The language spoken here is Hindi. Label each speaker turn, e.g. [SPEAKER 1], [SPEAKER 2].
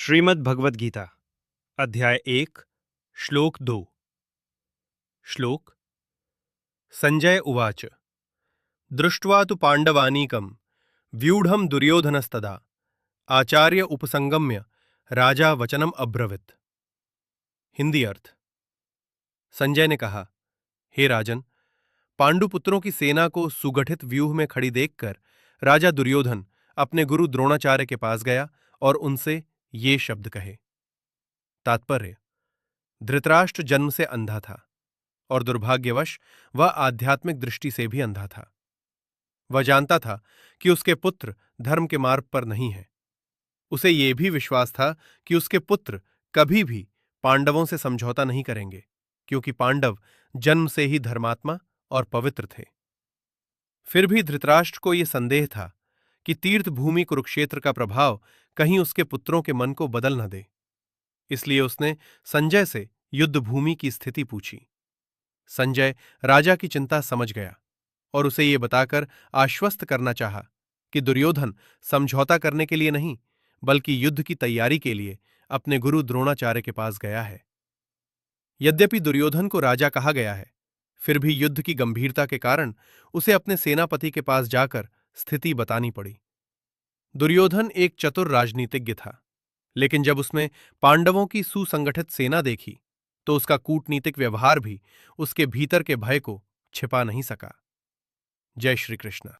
[SPEAKER 1] श्रीमद् भगवद गीता अध्याय 1 श्लोक 2। श्लोक संजय उवाच दृष्ट्वा तु पाण्डवानीकं व्यूढं दुर्योधनस्तदा आचार्य उपसंगम्य राजा वचनम अब्रवीत। हिंदी अर्थ। संजय ने कहा, हे राजन, पांडुपुत्रों की सेना को सुगठित व्यूह में खड़ी देखकर राजा दुर्योधन अपने गुरु द्रोणाचार्य के पास गया और उनसे ये शब्द कहे। तात्पर्य: धृतराष्ट्र जन्म से अंधा था और दुर्भाग्यवश वह आध्यात्मिक दृष्टि से भी अंधा था। वह जानता था कि उसके पुत्र धर्म के मार्ग पर नहीं हैं। उसे यह भी विश्वास था कि उसके पुत्र कभी भी पांडवों से समझौता नहीं करेंगे, क्योंकि पांडव जन्म से ही धर्मात्मा और पवित्र थे। फिर भी धृतराष्ट्र को यह संदेह था कि तीर्थ भूमि कुरुक्षेत्र का प्रभाव कहीं उसके पुत्रों के मन को बदल न दे। इसलिए उसने संजय से युद्ध भूमि की स्थिति पूछी। संजय राजा की चिंता समझ गया और उसे यह बताकर आश्वस्त करना चाहा कि दुर्योधन समझौता करने के लिए नहीं, बल्कि युद्ध की तैयारी के लिए अपने गुरु द्रोणाचार्य के पास गया है। यद्यपि दुर्योधन को राजा कहा गया है, फिर भी युद्ध की गंभीरता के कारण उसे अपने सेनापति के पास जाकर स्थिति बतानी पड़ी। दुर्योधन एक चतुर राजनीतिज्ञ था, लेकिन जब उसने पांडवों की सुसंगठित सेना देखी तो उसका कूटनीतिक व्यवहार भी उसके भीतर के भय को छिपा नहीं सका। जय श्री कृष्ण।